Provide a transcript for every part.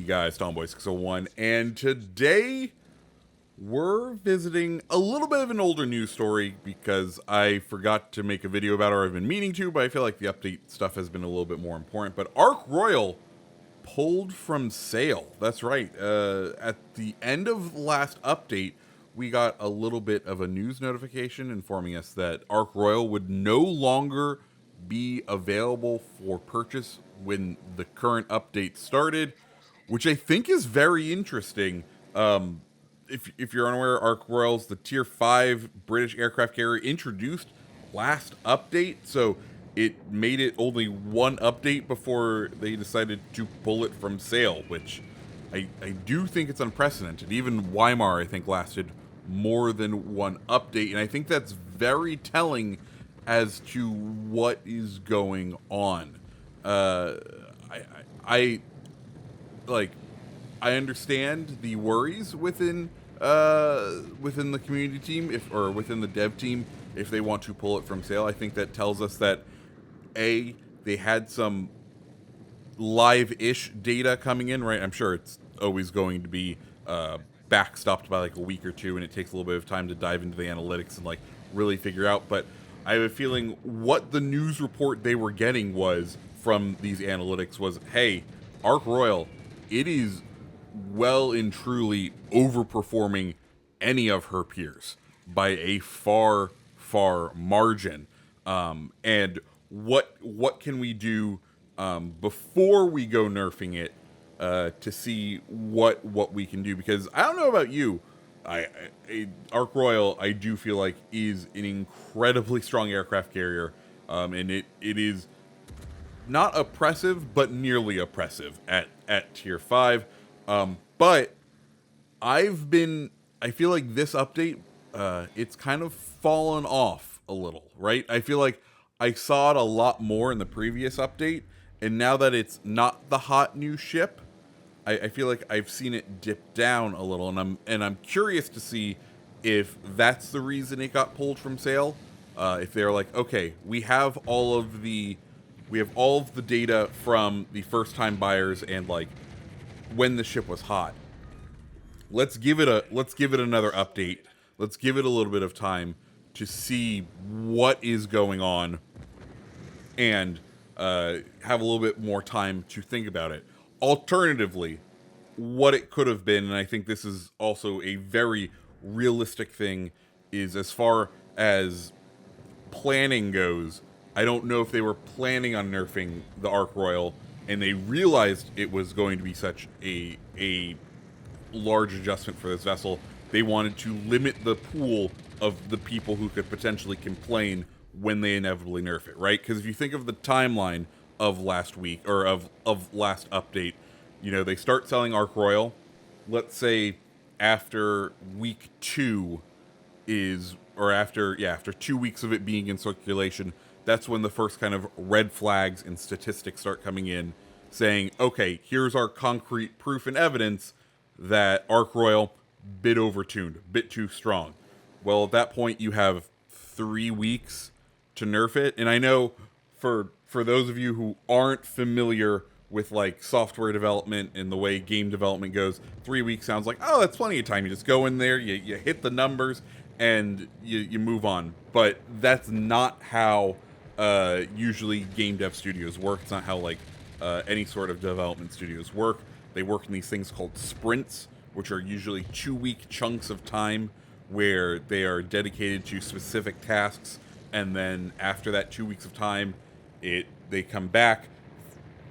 guys, Tomboy601, and today we're visiting a little bit of an older news story because I forgot to make a video about it, or I've been meaning to, but I feel like the update stuff has been a little bit more important. But Ark Royal pulled from sale. That's right. At the end of the last update, we got a little bit of a news notification informing us that Ark Royal would no longer be available for purchase when the current update started, which I think is very interesting. If you're unaware, Ark Royal's the Tier 5 British aircraft carrier introduced last update, so it made it only one update before they decided to pull it from sale, which I do think it's unprecedented. Even Weimar, I think, lasted more than one update, and I think that's very telling as to what is going on. I like I understand the worries within the community team, or within the dev team, if they want to pull it from sale. I think that tells us that they had some live-ish data coming in, right? I'm sure it's always going to be backstopped by like a week or two, and it takes a little bit of time to dive into the analytics and like really figure out. But I have a feeling what the news report they were getting was from these analytics was, hey, Ark Royal, it is well and truly overperforming any of her peers by a far margin. And what can we do before we go nerfing it to see what we can do? Because I don't know about you, Ark Royal, I do feel like, is an incredibly strong aircraft carrier, and it is not oppressive, but nearly oppressive at Tier 5. But I feel like this update, it's kind of fallen off a little, right? I feel like I saw it a lot more in the previous update, and now that it's not the hot new ship, I feel like I've seen it dip down a little, and I'm curious to see if that's the reason it got pulled from sale. If they're like, okay, we have all of the data from the first time buyers and like when the ship was hot. Let's give it another update. Let's give it a little bit of time to see what is going on, and have a little bit more time to think about it. Alternatively, what it could have been, and I think this is also a very realistic thing, is as far as planning goes, I don't know if they were planning on nerfing the Ark Royal and they realized it was going to be such a large adjustment for this vessel. They wanted to limit the pool of the people who could potentially complain when they inevitably nerf it, right? Because if you think of the timeline of last week, or of last update, you know, they start selling Ark Royal, let's say after week 2 is, or after 2 weeks of it being in circulation, that's when the first kind of red flags and statistics start coming in, saying, okay, here's our concrete proof and evidence that Ark Royal, bit overtuned, bit too strong. Well, at that point, you have 3 weeks to nerf it. And I know for those of you who aren't familiar with like software development and the way game development goes, 3 weeks sounds like, oh, that's plenty of time. You just go in there, you hit the numbers, and you move on. But that's not how usually game dev studios work. It's not how like any sort of development studios work. They work in these things called sprints, which are usually 2-week chunks of time where they are dedicated to specific tasks, and then after that 2 weeks of time, they come back,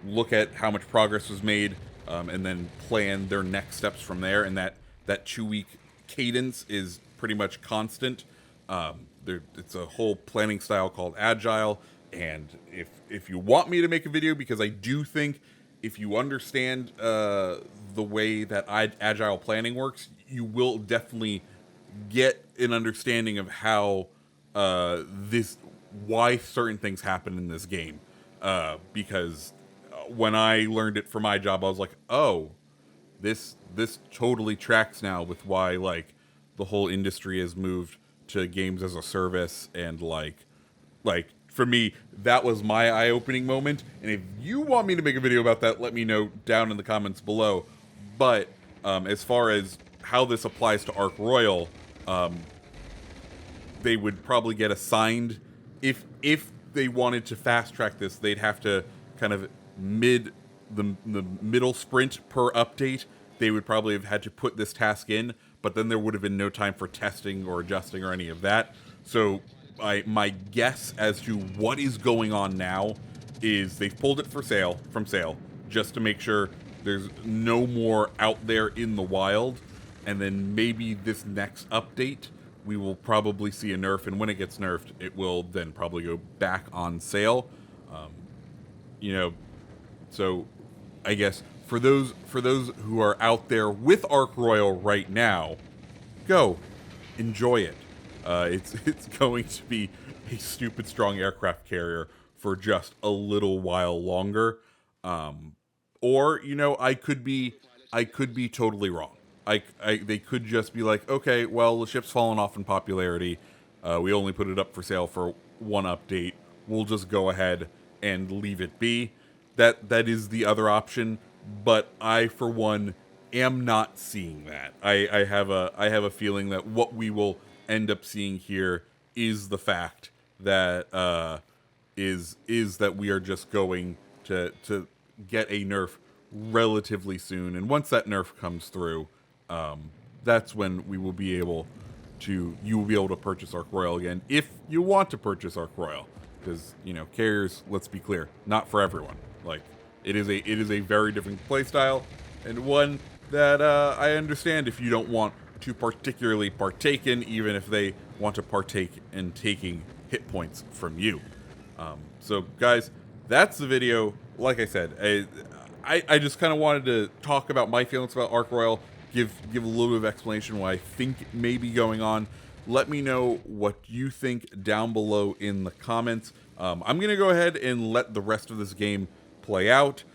look at how much progress was made, and then plan their next steps from there. And that 2-week cadence is pretty much constant. It's a whole planning style called Agile, and if you want me to make a video, because I do think if you understand the way that Agile planning works, you will definitely get an understanding of how why certain things happen in this game. Because when I learned it for my job, I was like, oh, this totally tracks now with why like the whole industry has moved to games as a service. And like for me, that was my eye-opening moment. And if you want me to make a video about that, let me know down in the comments below. But as far as how this applies to Ark Royal, they would probably get assigned if they wanted to fast track this, they'd have to kind of the middle sprint per update. They would probably have had to put this task in, but then there would have been no time for testing or adjusting or any of that. So my guess as to what is going on now is they've pulled it from sale just to make sure there's no more out there in the wild, and then maybe this next update we will probably see a nerf, and when it gets nerfed, it will then probably go back on sale. You know, so I guess for those who are out there with Ark Royal right now, go enjoy it. It's going to be a stupid strong aircraft carrier for just a little while longer. Or I could be totally wrong. They could just be like, okay, well, the ship's fallen off in popularity. We only put it up for sale for one update. We'll just go ahead and leave it be. That is the other option, but I, for one, am not seeing that. I have a feeling that what we will end up seeing here is the fact that is that we are just going to get a nerf relatively soon, and once that nerf comes through, that's when we will be able to you will be able to purchase Ark Royal again if you want to purchase Ark Royal, because carriers, let's be clear, not for everyone. Like it is a very different playstyle, and one that I understand if you don't want to particularly partake in, even if they want to partake in taking hit points from you. So guys, that's the video. Like I said, I just kind of wanted to talk about my feelings about Ark Royal, give a little bit of explanation what I think may be going on. Let me know what you think down below in the comments. I'm going to go ahead and let the rest of this game play out.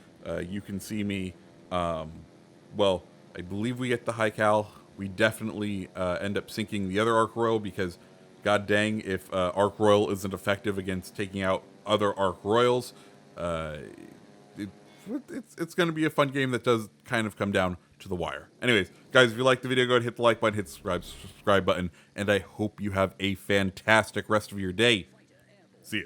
You can see me, well, I believe we get the high cal. We definitely end up sinking the other Ark Royal because, god dang, if Ark Royal isn't effective against taking out other Ark Royals, it's going to be a fun game that does kind of come down to the wire. Anyways, guys, if you liked the video, go ahead and hit the like button, hit the subscribe button, and I hope you have a fantastic rest of your day. See ya.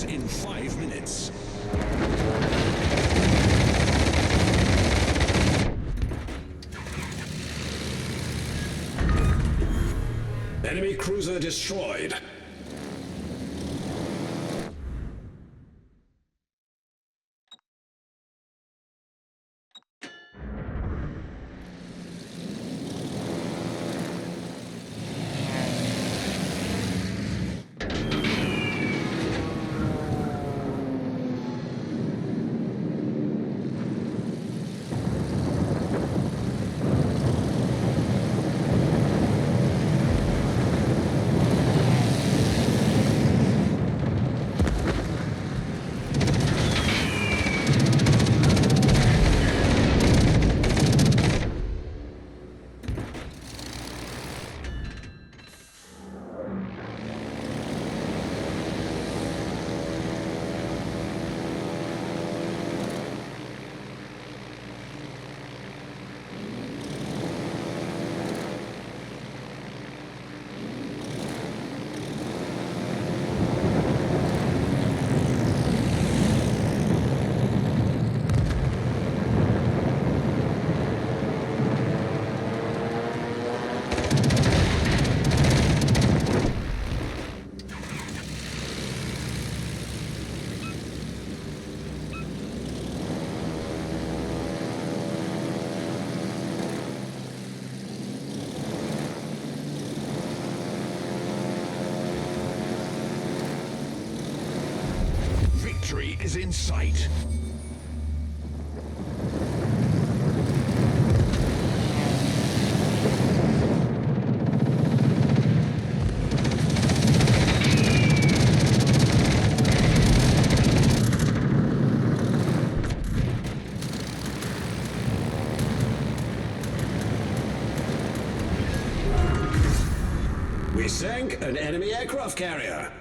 In 5 minutes. Enemy cruiser destroyed. victory is in sight. We sank an enemy aircraft carrier.